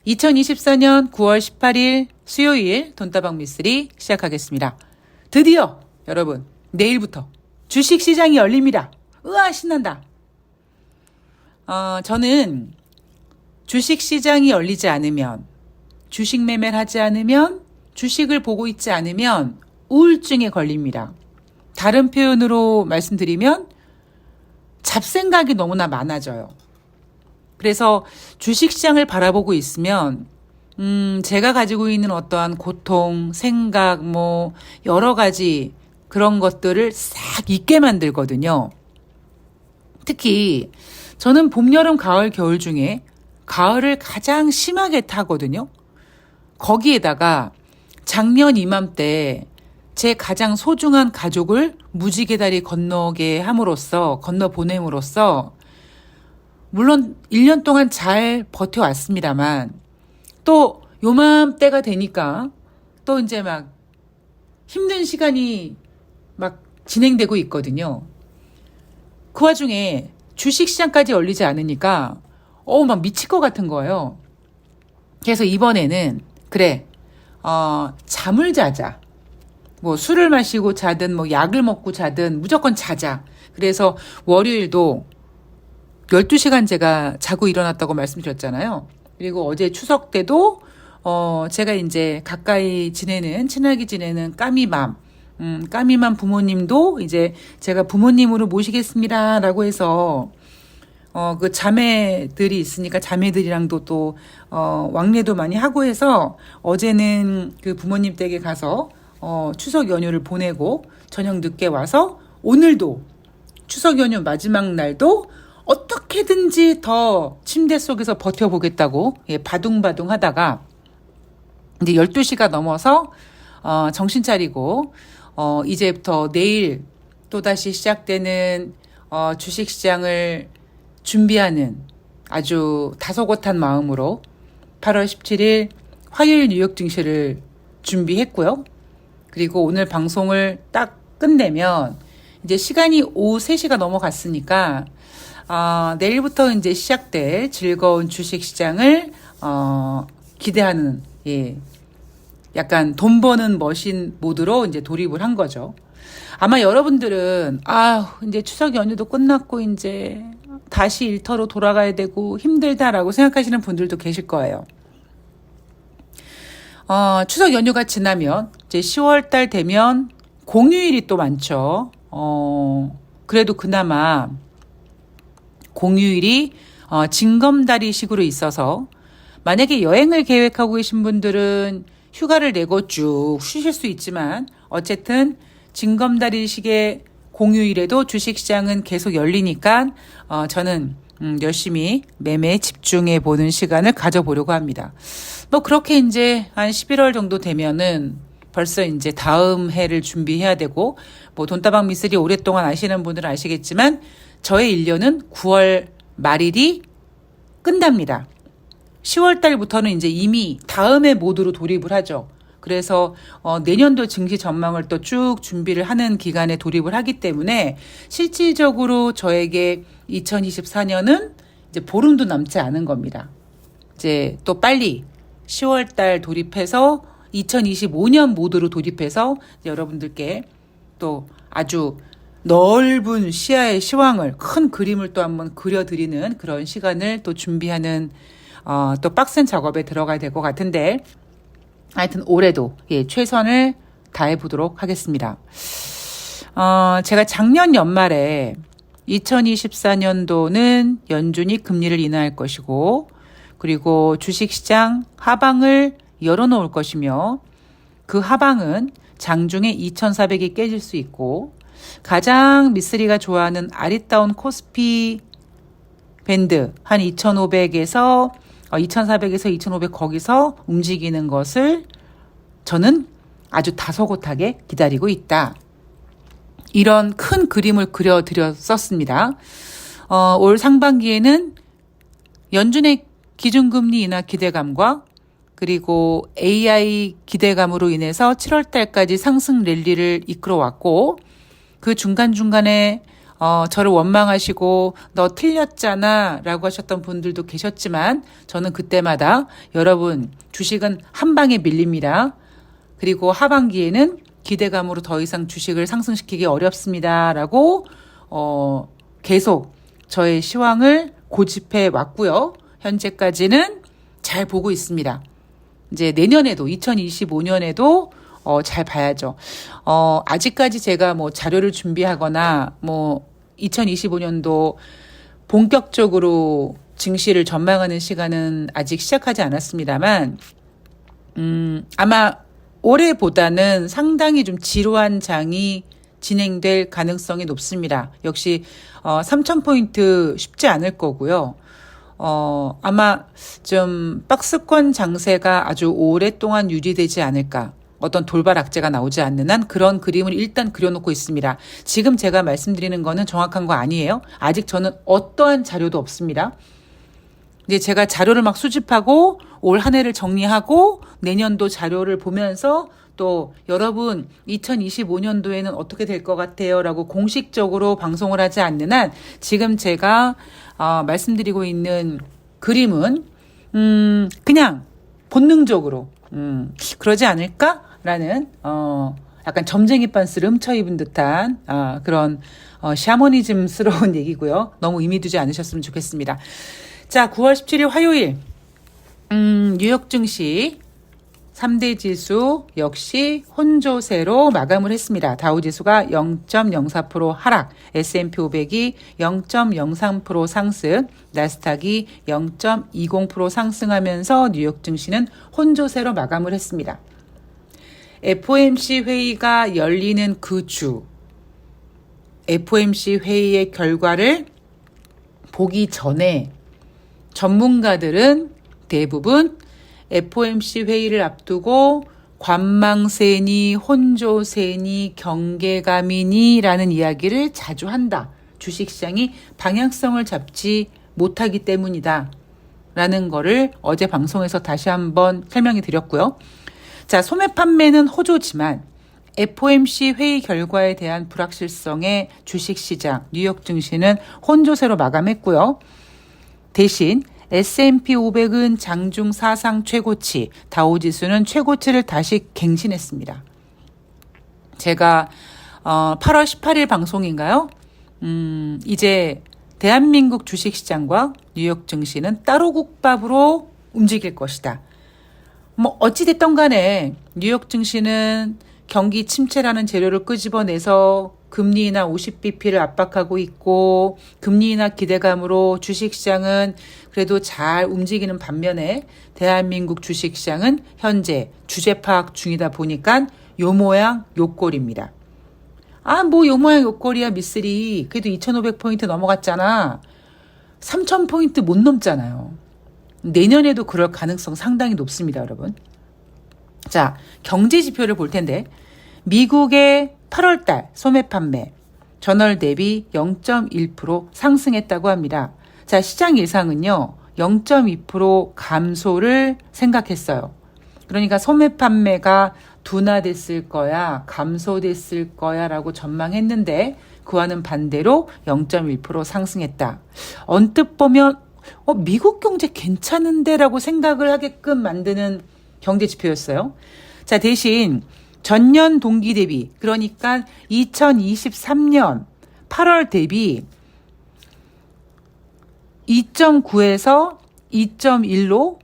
2024년 9월 18일 수요일 돈다방 미쓰리 시작하겠습니다. 드디어 여러분 내일부터 주식시장이 열립니다. 우와 신난다. 저는 주식시장이 열리지 않으면, 주식 매매를 하지 않으면, 주식을 보고 있지 않으면 우울증에 걸립니다. 다른 표현으로 말씀드리면 잡생각이 너무나 많아져요. 그래서 주식시장을 바라보고 있으면 제가 가지고 있는 어떠한 고통, 생각, 여러 가지 그런 것들을 싹 잊게 만들거든요. 특히 저는 봄, 여름, 가을, 겨울 중에 가을을 가장 심하게 타거든요. 거기에다가 작년 이맘때 제 가장 소중한 가족을 무지개 다리 건너보냄으로써 물론 1년 동안 잘 버텨왔습니다만 또 요맘때가 되니까 또 이제 막 힘든 시간이 막 진행되고 있거든요. 그 와중에 주식시장까지 열리지 않으니까 막 미칠 것 같은 거예요. 그래서 이번에는 그래 잠을 자자. 술을 마시고 자든 약을 먹고 자든 무조건 자자. 그래서 월요일도 12시간 제가 자고 일어났다고 말씀드렸잖아요. 그리고 어제 추석 때도 제가 이제 가까이 친하게 지내는 까미맘 부모님도 이제 제가 부모님으로 모시겠습니다라고 해서 그 자매들이 있으니까 자매들이랑도 또 왕래도 많이 하고 해서 어제는 그 부모님 댁에 가서 추석 연휴를 보내고 저녁 늦게 와서 오늘도 추석 연휴 마지막 날도 어떻게든지 더 침대 속에서 버텨보겠다고 바둥바둥 하다가 이제 12시가 넘어서 정신 차리고 이제부터 내일 또다시 시작되는 주식시장을 준비하는 아주 다소곳한 마음으로 8월 17일 화요일 뉴욕 증시를 준비했고요. 그리고 오늘 방송을 딱 끝내면 이제 시간이 오후 3시가 넘어갔으니까 내일부터 이제 시작될 즐거운 주식시장을 기대하는 약간 돈 버는 머신 모드로 이제 돌입을 한 거죠. 아마 여러분들은 이제 추석 연휴도 끝났고 이제 다시 일터로 돌아가야 되고 힘들다라고 생각하시는 분들도 계실 거예요. 추석 연휴가 지나면 이제 10월 달 되면 공휴일이 또 많죠. 그래도 그나마 공휴일이 징검다리 식으로 있어서 만약에 여행을 계획하고 계신 분들은 휴가를 내고 쭉 쉬실 수 있지만 어쨌든 징검다리식의 공휴일에도 주식시장은 계속 열리니까 저는 열심히 매매에 집중해 보는 시간을 가져보려고 합니다. 그렇게 이제 한 11월 정도 되면은 벌써 이제 다음 해를 준비해야 되고 돈다방 미쓰리 오랫동안 아시는 분들은 아시겠지만 저의 1년은 9월 말일이 끝납니다. 10월 달부터는 이제 이미 다음해 모드로 돌입을 하죠. 그래서 내년도 증시 전망을 또 쭉 준비를 하는 기간에 돌입을 하기 때문에 실질적으로 저에게 2024년은 이제 보름도 남지 않은 겁니다. 이제 또 빨리 10월 달 돌입해서 2025년 모드로 돌입해서 여러분들께 또 아주 넓은 시야의 시황을 큰 그림을 또 한번 그려드리는 그런 시간을 또 준비하는 또 빡센 작업에 들어가야 될 것 같은데 하여튼 올해도 최선을 다해 보도록 하겠습니다. 제가 작년 연말에 2024년도는 연준이 금리를 인하할 것이고 그리고 주식시장 하방을 열어놓을 것이며 그 하방은 장중에 2400이 깨질 수 있고 가장 미쓰리가 좋아하는 아리따운 코스피 밴드 한 2400에서 2500 거기서 움직이는 것을 저는 아주 다소곳하게 기다리고 있다. 이런 큰 그림을 그려드렸었습니다. 올 상반기에는 연준의 기준금리 인하 기대감과 그리고 AI 기대감으로 인해서 7월 달까지 상승 랠리를 이끌어왔고 그 중간중간에 저를 원망하시고 너 틀렸잖아 라고 하셨던 분들도 계셨지만 저는 그때마다 여러분 주식은 한 방에 밀립니다. 그리고 하반기에는 기대감으로 더 이상 주식을 상승시키기 어렵습니다 라고 계속 저의 시황을 고집해 왔고요. 현재까지는 잘 보고 있습니다. 이제 내년에도 2025년에도 잘 봐야죠. 아직까지 제가 뭐 자료를 준비하거나 뭐 2025년도 본격적으로 증시를 전망하는 시간은 아직 시작하지 않았습니다.만 아마 올해보다는 상당히 좀 지루한 장이 진행될 가능성이 높습니다. 역시 3,000포인트 쉽지 않을 거고요. 아마 좀 박스권 장세가 아주 오랫동안 유지되지 않을까. 어떤 돌발 악재가 나오지 않는 한 그런 그림을 일단 그려놓고 있습니다. 지금 제가 말씀드리는 거는 정확한 거 아니에요. 아직 저는 어떠한 자료도 없습니다. 이제 제가 자료를 막 수집하고 올 한 해를 정리하고 내년도 자료를 보면서 또 여러분 2025년도에는 어떻게 될 것 같아요? 라고 공식적으로 방송을 하지 않는 한 지금 제가 말씀드리고 있는 그림은 그냥 본능적으로 그러지 않을까라는 약간 점쟁이 빤스를 훔쳐입은 듯한 그런 샤머니즘스러운 얘기고요. 너무 의미 두지 않으셨으면 좋겠습니다. 자, 9월 17일 화요일 뉴욕 증시 3대 지수 역시 혼조세로 마감을 했습니다. 다우지수가 0.04% 하락, S&P 500이 0.03% 상승, 나스닥이 0.20% 상승하면서 뉴욕 증시는 혼조세로 마감을 했습니다. FOMC 회의가 열리는 그 주, FOMC 회의의 결과를 보기 전에 전문가들은 대부분 FOMC 회의를 앞두고 관망세니 혼조세니 경계감이니 라는 이야기를 자주 한다. 주식시장이 방향성을 잡지 못하기 때문이다. 라는 거를 어제 방송에서 다시 한번 설명해 드렸고요. 자, 소매 판매는 호조지만 FOMC 회의 결과에 대한 불확실성에 주식시장, 뉴욕 증시는 혼조세로 마감했고요. 대신 S&P 500은 장중 사상 최고치, 다우지수는 최고치를 다시 갱신했습니다. 제가 8월 18일 방송인가요? 이제 대한민국 주식시장과 뉴욕 증시는 따로 국밥으로 움직일 것이다. 뭐 어찌됐든 간에 뉴욕 증시는 경기 침체라는 재료를 끄집어내서 금리 인하 50bp를 압박하고 있고 금리 인하 기대감으로 주식시장은 그래도 잘 움직이는 반면에 대한민국 주식시장은 현재 주제 파악 중이다 보니까 요 모양 요 꼴입니다. 뭐 요 모양 요 꼴이야 미쓰리. 그래도 2,500포인트 넘어갔잖아. 3,000포인트 못 넘잖아요. 내년에도 그럴 가능성 상당히 높습니다, 여러분. 자, 경제 지표를 볼 텐데 미국의 8월달 소매 판매 전월 대비 0.1% 상승했다고 합니다. 자, 시장 예상은요 0.2% 감소를 생각했어요. 그러니까 소매 판매가 둔화됐을 거야, 감소됐을 거야 라고 전망했는데 그와는 반대로 0.1% 상승했다. 언뜻 보면 미국 경제 괜찮은데 라고 생각을 하게끔 만드는 경제 지표였어요. 자, 대신 전년 동기 대비, 그러니까 2023년 8월 대비 2.9에서 2.1로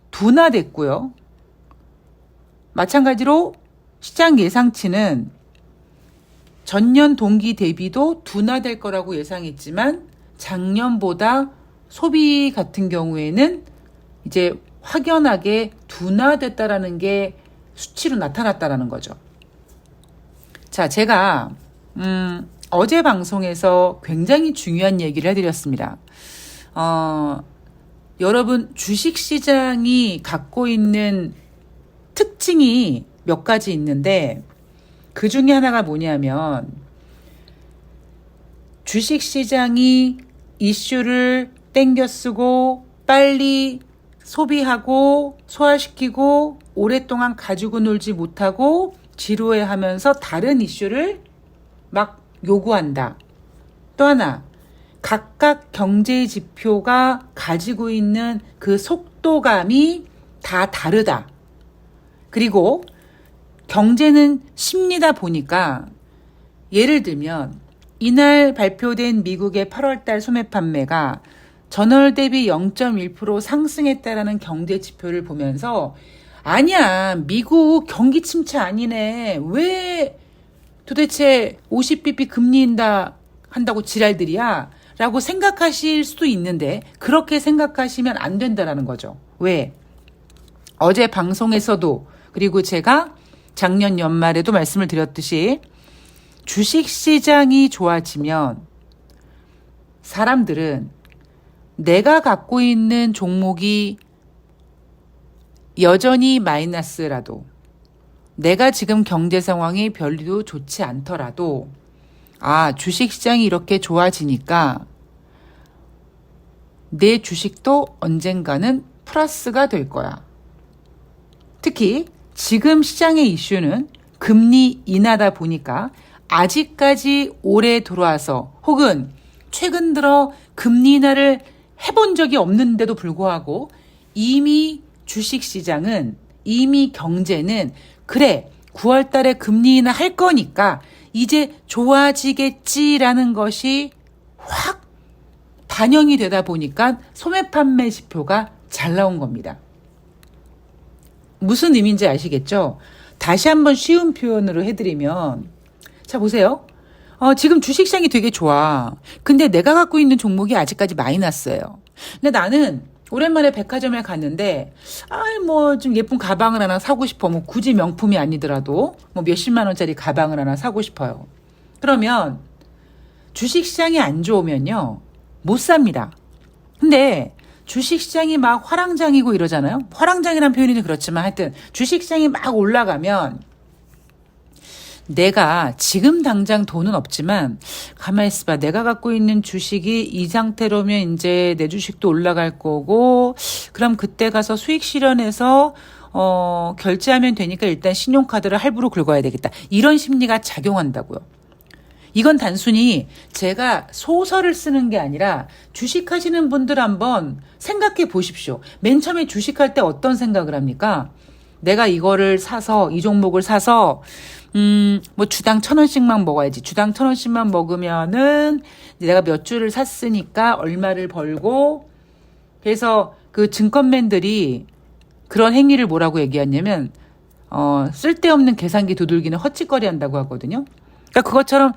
둔화됐고요. 마찬가지로 시장 예상치는 전년 동기 대비도 둔화될 거라고 예상했지만 작년보다 소비 같은 경우에는 이제 확연하게 둔화됐다라는 게 수치로 나타났다라는 거죠. 자, 제가 어제 방송에서 굉장히 중요한 얘기를 해드렸습니다. 여러분 주식시장이 갖고 있는 특징이 몇 가지 있는데 그 중에 하나가 뭐냐면 주식시장이 이슈를 땡겨 쓰고 빨리 소비하고 소화시키고 오랫동안 가지고 놀지 못하고 지루해하면서 다른 이슈를 막 요구한다. 또 하나, 각각 경제 지표가 가지고 있는 그 속도감이 다 다르다. 그리고 경제는 심리다 보니까 예를 들면 이날 발표된 미국의 8월달 소매 판매가 전월 대비 0.1% 상승했다라는 경제 지표를 보면서 아니야, 미국 경기 침체 아니네. 왜 도대체 50bp 금리 인다 한다고 지랄들이야? 라고 생각하실 수도 있는데 그렇게 생각하시면 안 된다라는 거죠. 왜? 어제 방송에서도 그리고 제가 작년 연말에도 말씀을 드렸듯이 주식시장이 좋아지면 사람들은 내가 갖고 있는 종목이 여전히 마이너스라도 내가 지금 경제 상황이 별로 좋지 않더라도 주식시장이 이렇게 좋아지니까 내 주식도 언젠가는 플러스가 될 거야. 특히 지금 시장의 이슈는 금리 인하다 보니까 아직까지 올해 들어와서 혹은 최근 들어 금리 인하를 해본 적이 없는데도 불구하고 이미 주식시장은 이미 경제는 그래 9월 달에 금리 인하 할 거니까 이제 좋아지겠지라는 것이 확 반영이 되다 보니까 소매 판매 지표가 잘 나온 겁니다. 무슨 의미인지 아시겠죠? 다시 한번 쉬운 표현으로 해드리면 자 보세요. 지금 주식시장이 되게 좋아. 근데 내가 갖고 있는 종목이 아직까지 마이너스예요. 근데 나는 오랜만에 백화점에 갔는데 좀 예쁜 가방을 하나 사고 싶어. 뭐 굳이 명품이 아니더라도 뭐 몇십만 원짜리 가방을 하나 사고 싶어요. 그러면 주식시장이 안 좋으면요 못 삽니다. 근데 주식시장이 막 화랑장이고 이러잖아요. 화랑장이라는 표현이 좀 그렇지만 하여튼 주식시장이 막 올라가면 내가 지금 당장 돈은 없지만 가만히 있어봐. 내가 갖고 있는 주식이 이 상태로면 이제 내 주식도 올라갈 거고 그럼 그때 가서 수익 실현해서 결제하면 되니까 일단 신용카드를 할부로 긁어야 되겠다. 이런 심리가 작용한다고요. 이건 단순히 제가 소설을 쓰는 게 아니라 주식하시는 분들 한번 생각해 보십시오. 맨 처음에 주식할 때 어떤 생각을 합니까? 내가 이거를 사서 이 종목을 사서 뭐 주당 1,000원씩만 먹어야지. 주당 1,000원씩만 먹으면은 내가 몇 주를 샀으니까 얼마를 벌고 그래서 그 증권맨들이 그런 행위를 뭐라고 얘기하냐면 쓸데없는 계산기 두들기는 헛짓거리 한다고 하거든요. 그러니까 그것처럼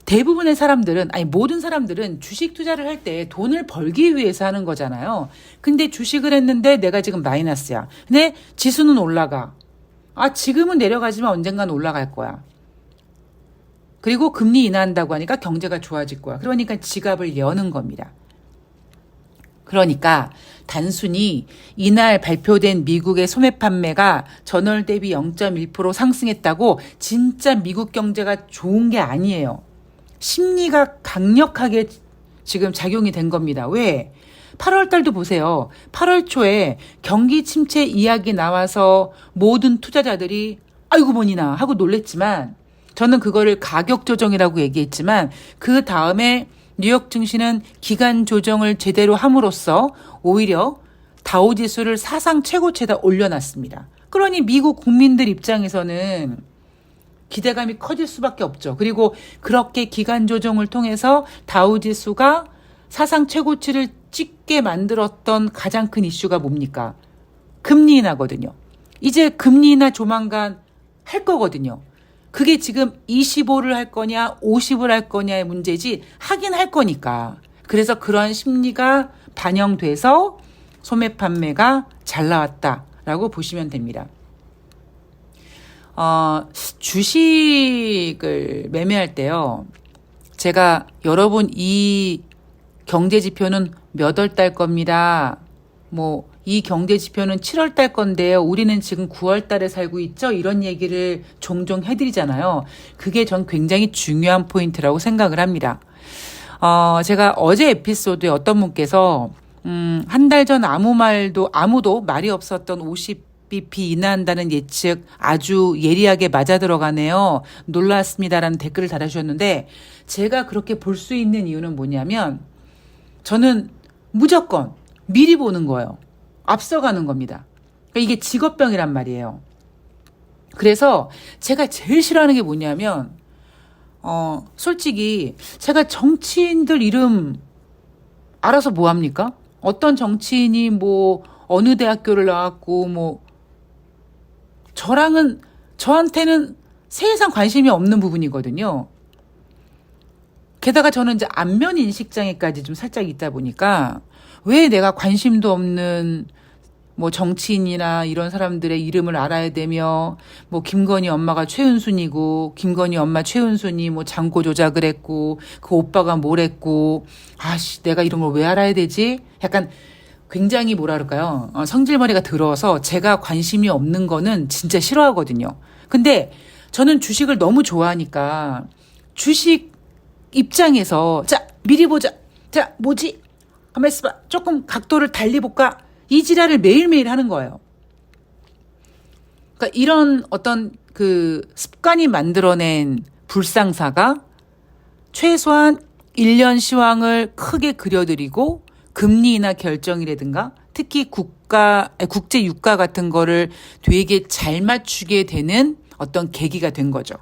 대부분의 사람들은 모든 사람들은 주식 투자를 할 때 돈을 벌기 위해서 하는 거잖아요. 근데 주식을 했는데 내가 지금 마이너스야. 근데 지수는 올라가. 지금은 내려가지만 언젠간 올라갈 거야. 그리고 금리 인하한다고 하니까 경제가 좋아질 거야. 그러니까 지갑을 여는 겁니다. 그러니까 단순히 이날 발표된 미국의 소매 판매가 전월 대비 0.1% 상승했다고 진짜 미국 경제가 좋은 게 아니에요. 심리가 강력하게 지금 작용이 된 겁니다. 왜? 8월 달도 보세요. 8월 초에 경기 침체 이야기 나와서 모든 투자자들이 아이고 뭐니나 하고 놀랬지만 저는 그거를 가격 조정이라고 얘기했지만 그 다음에 뉴욕 증시는 기간 조정을 제대로 함으로써 오히려 다우지수를 사상 최고치에다 올려놨습니다. 그러니 미국 국민들 입장에서는 기대감이 커질 수밖에 없죠. 그리고 그렇게 기간 조정을 통해서 다우지수가 사상 최고치를 찍게 만들었던 가장 큰 이슈가 뭡니까? 금리 인하거든요. 이제 금리 인하 조만간 할 거거든요. 그게 지금 25를 할 거냐 50을 할 거냐의 문제지 하긴 할 거니까. 그래서 그런 심리가 반영돼서 소매 판매가 잘 나왔다라고 보시면 됩니다. 주식을 매매할 때요. 제가 여러분 이 경제 지표는 몇 월 달 겁니다. 이 경제 지표는 7월 달 건데요. 우리는 지금 9월 달에 살고 있죠. 이런 얘기를 종종 해드리잖아요. 그게 전 굉장히 중요한 포인트라고 생각을 합니다. 제가 어제 에피소드에 어떤 분께서 한 달 전 아무도 말이 없었던 50 50bp 인하한다는 예측 아주 예리하게 맞아 들어가네요. 놀랐습니다라는 댓글을 달아주셨는데 제가 그렇게 볼 수 있는 이유는 뭐냐면 저는 무조건 미리 보는 거예요. 앞서가는 겁니다. 그러니까 이게 직업병이란 말이에요. 그래서 제가 제일 싫어하는 게 뭐냐면 솔직히 제가 정치인들 이름 알아서 뭐 합니까? 어떤 정치인이 뭐 어느 대학교를 나왔고 뭐 저한테는 세상 관심이 없는 부분이거든요. 게다가 저는 이제 안면 인식장애까지 좀 살짝 있다 보니까 왜 내가 관심도 없는 뭐 정치인이나 이런 사람들의 이름을 알아야 되며 뭐 김건희 엄마가 최은순이고 김건희 엄마 최은순이 뭐 장고 조작을 했고 그 오빠가 뭘 했고 아씨 내가 이런 걸 왜 알아야 되지? 약간 굉장히 뭐라 그럴까요? 성질머리가 들어서 제가 관심이 없는 거는 진짜 싫어하거든요. 근데 저는 주식을 너무 좋아하니까 주식 입장에서 자 미리 보자. 자 뭐지? 가만 있어봐. 조금 각도를 달리 볼까? 이 지랄을 매일매일 하는 거예요. 그러니까 이런 어떤 그 습관이 만들어낸 불상사가 최소한 1년 시황을 크게 그려드리고 금리 인하 결정이라든가 특히 국제 유가 같은 거를 되게 잘 맞추게 되는 어떤 계기가 된 거죠.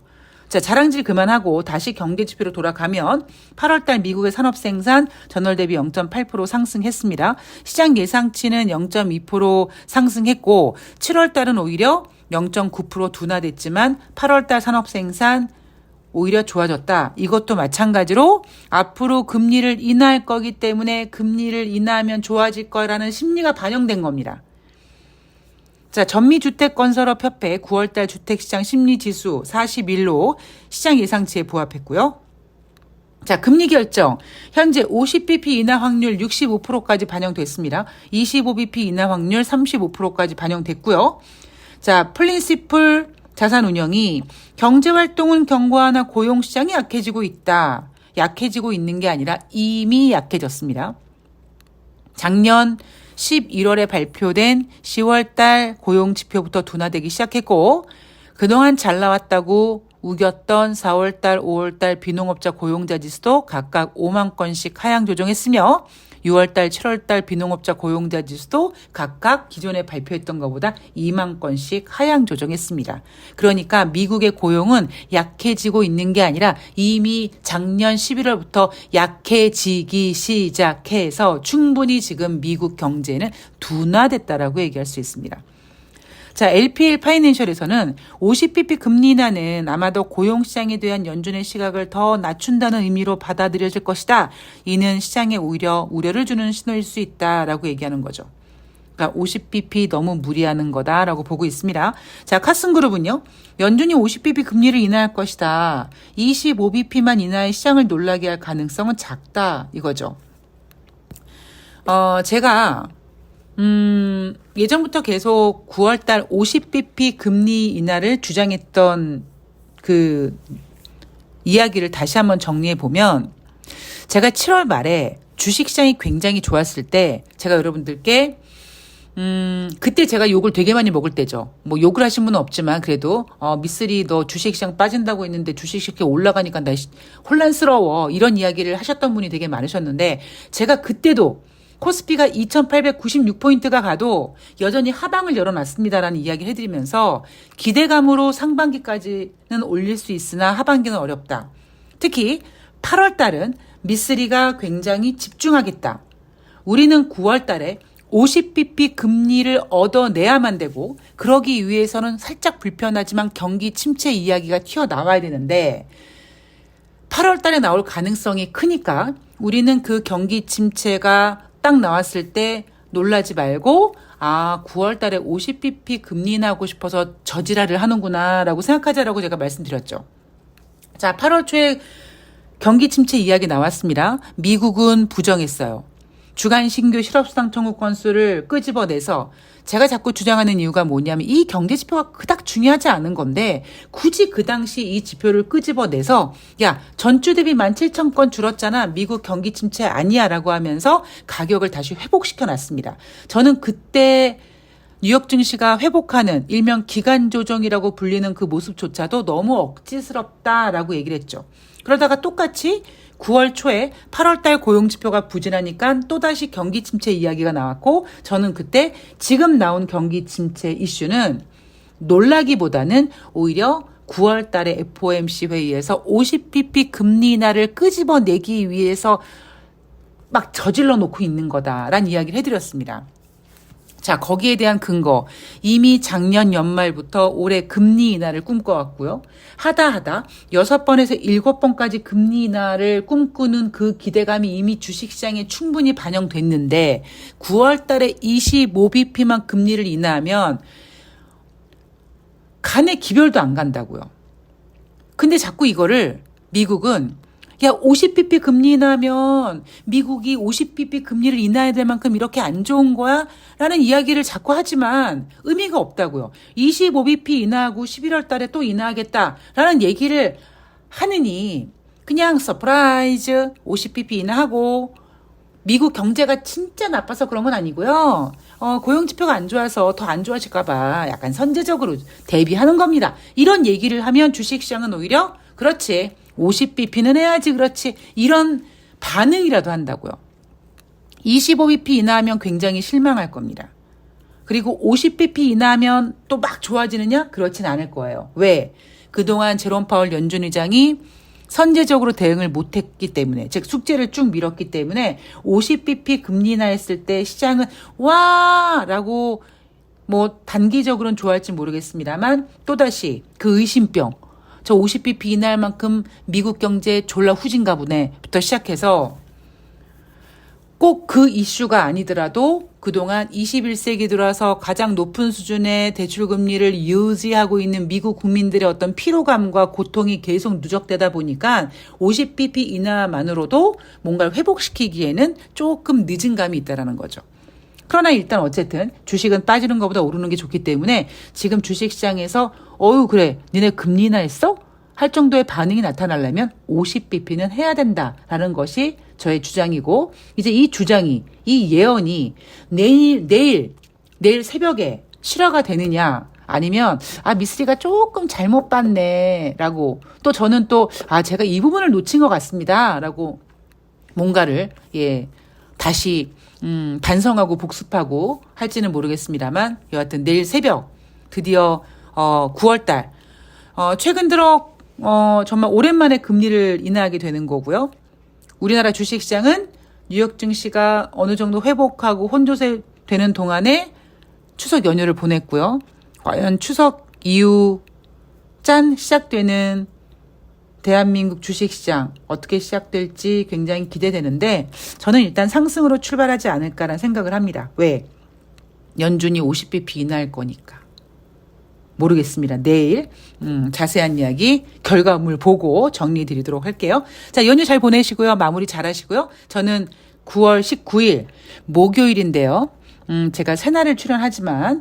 자, 자랑질 그만하고 다시 경제 지표로 돌아가면 8월 달 미국의 산업 생산 전월 대비 0.8% 상승했습니다. 시장 예상치는 0.2% 상승했고 7월 달은 오히려 0.9% 둔화됐지만 8월 달 산업 생산 오히려 좋아졌다. 이것도 마찬가지로 앞으로 금리를 인하할 거기 때문에 금리를 인하하면 좋아질 거라는 심리가 반영된 겁니다. 자, 전미주택건설업협회 9월달 주택시장 심리지수 41로 시장 예상치에 부합했고요. 자, 금리 결정. 현재 50bp 인하 확률 65%까지 반영됐습니다. 25bp 인하 확률 35%까지 반영됐고요. 자, 플린시플 자산운용이 경제활동은 견고하나 고용시장이 약해지고 있다. 약해지고 있는 게 아니라 이미 약해졌습니다. 작년 11월에 발표된 10월 달 고용 지표부터 둔화되기 시작했고 그동안 잘 나왔다고 우겼던 4월 달, 5월 달 비농업자 고용자 지수도 각각 5만 건씩 하향 조정했으며 6월 달, 7월 달 비농업자 고용자 지수도 각각 기존에 발표했던 것보다 2만 건씩 하향 조정했습니다. 그러니까 미국의 고용은 약해지고 있는 게 아니라 이미 작년 11월부터 약해지기 시작해서 충분히 지금 미국 경제는 둔화됐다라고 얘기할 수 있습니다. 자, LPL 파이낸셜에서는 50bp 금리 인하는 아마도 고용시장에 대한 연준의 시각을 더 낮춘다는 의미로 받아들여질 것이다. 이는 시장에 오히려 우려를 주는 신호일 수 있다라고 얘기하는 거죠. 그러니까 50bp 너무 무리하는 거다라고 보고 있습니다. 자, 카슨그룹은요. 연준이 50bp 금리를 인하할 것이다. 25bp만 인하해 시장을 놀라게 할 가능성은 작다 이거죠. 제가 예전부터 계속 9월달 50bp 금리 인하를 주장했던 그 이야기를 다시 한번 정리해 보면 제가 7월 말에 주식시장이 굉장히 좋았을 때 제가 여러분들께 그때 제가 욕을 되게 많이 먹을 때죠. 뭐 욕을 하신 분은 없지만 그래도 미쓰리 너 주식시장 빠진다고 했는데 주식시장이 올라가니까 나 혼란스러워 이런 이야기를 하셨던 분이 되게 많으셨는데 제가 그때도 코스피가 2896포인트가 가도 여전히 하방을 열어놨습니다라는 이야기를 해드리면서 기대감으로 상반기까지는 올릴 수 있으나 하반기는 어렵다. 특히 8월 달은 미쓰리가 굉장히 집중하겠다. 우리는 9월 달에 50bp 금리를 얻어내야만 되고 그러기 위해서는 살짝 불편하지만 경기 침체 이야기가 튀어나와야 되는데 8월 달에 나올 가능성이 크니까 우리는 그 경기 침체가 딱 나왔을 때 놀라지 말고 9월 달에 50bp 금리 인하하고 싶어서 저지랄을 하는구나 라고 생각하자라고 제가 말씀드렸죠. 자, 8월 초에 경기 침체 이야기 나왔습니다. 미국은 부정했어요. 주간 신규 실업수당 청구 건수를 끄집어내서 제가 자꾸 주장하는 이유가 뭐냐면 이 경제 지표가 그닥 중요하지 않은 건데 굳이 그 당시 이 지표를 끄집어내서 야 전주 대비 17,000건 줄었잖아. 미국 경기 침체 아니야 라고 하면서 가격을 다시 회복시켜 놨습니다. 저는 그때 뉴욕 증시가 회복하는 일명 기간 조정이라고 불리는 그 모습조차도 너무 억지스럽다라고 얘기를 했죠. 그러다가 똑같이 9월 초에 8월 달 고용 지표가 부진하니까 또다시 경기 침체 이야기가 나왔고, 저는 그때 지금 나온 경기 침체 이슈는 놀라기보다는 오히려 9월 달에 FOMC 회의에서 50bp 금리 인하를 끄집어내기 위해서 막 저질러 놓고 있는 거다라는 이야기를 해드렸습니다. 자, 거기에 대한 근거. 이미 작년 연말부터 올해 금리 인하를 꿈꿔왔고요. 하다 6번에서 7번까지 금리 인하를 꿈꾸는 그 기대감이 이미 주식시장에 충분히 반영됐는데 9월 달에 25bp만 금리를 인하하면 간에 기별도 안 간다고요. 근데 자꾸 이거를 미국은 50bp 금리 인하면 미국이 50bp 금리를 인하해야 될 만큼 이렇게 안 좋은 거야? 라는 이야기를 자꾸 하지만 의미가 없다고요. 25bp 인하하고 11월 달에 또 인하하겠다라는 얘기를 하느니 그냥 서프라이즈 50bp 인하하고 미국 경제가 진짜 나빠서 그런 건 아니고요. 고용지표가 안 좋아서 더 안 좋아질까 봐 약간 선제적으로 대비하는 겁니다. 이런 얘기를 하면 주식시장은 오히려 그렇지. 50bp는 해야지 그렇지. 이런 반응이라도 한다고요. 25bp 인하하면 굉장히 실망할 겁니다. 그리고 50bp 인하하면 또 막 좋아지느냐? 그렇진 않을 거예요. 왜? 그동안 제롬 파월 연준 의장이 선제적으로 대응을 못했기 때문에, 즉 숙제를 쭉 미뤘기 때문에 50bp 금리 인하했을 때 시장은 와! 라고 뭐 단기적으로는 좋아할지 모르겠습니다만 또다시 그 의심병, 저 50bp 인하할 만큼 미국 경제 졸라 후진가 보네부터 시작해서 꼭 그 이슈가 아니더라도 그동안 21세기 들어서 가장 높은 수준의 대출금리를 유지하고 있는 미국 국민들의 어떤 피로감과 고통이 계속 누적되다 보니까 50bp 인하만으로도 뭔가를 회복시키기에는 조금 늦은 감이 있다는 거죠. 그러나 일단 어쨌든 주식은 빠지는 것보다 오르는 게 좋기 때문에 지금 주식시장에서 그래 니네 금리 인하했어? 할 정도의 반응이 나타나려면 50bp는 해야 된다라는 것이 저의 주장이고, 이제 이 주장이, 이 예언이 내일 새벽에 실화가 되느냐, 아니면 미쓰리가 조금 잘못 봤네 라고, 또 저는 또 제가 이 부분을 놓친 것 같습니다 라고 뭔가를 다시 반성하고 복습하고 할지는 모르겠습니다만, 여하튼 내일 새벽 드디어 9월달 최근 들어 정말 오랜만에 금리를 인하하게 되는 거고요. 우리나라 주식시장은 뉴욕 증시가 어느 정도 회복하고 혼조세 되는 동안에 추석 연휴를 보냈고요. 과연 추석 이후 시작되는 대한민국 주식시장 어떻게 시작될지 굉장히 기대되는데, 저는 일단 상승으로 출발하지 않을까라는 생각을 합니다. 왜? 연준이 50bp 인하할 거니까. 모르겠습니다. 내일 자세한 이야기 결과물 보고 정리해 드리도록 할게요. 자, 연휴 잘 보내시고요. 마무리 잘 하시고요. 저는 9월 19일 목요일인데요. 제가 새날을 출연하지만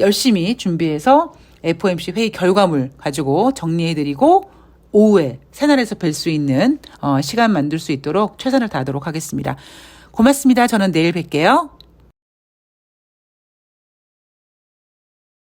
열심히 준비해서 FOMC 회의 결과물 가지고 정리해 드리고 오후에 새날에서 뵐 수 있는 시간 만들 수 있도록 최선을 다하도록 하겠습니다. 고맙습니다. 저는 내일 뵐게요.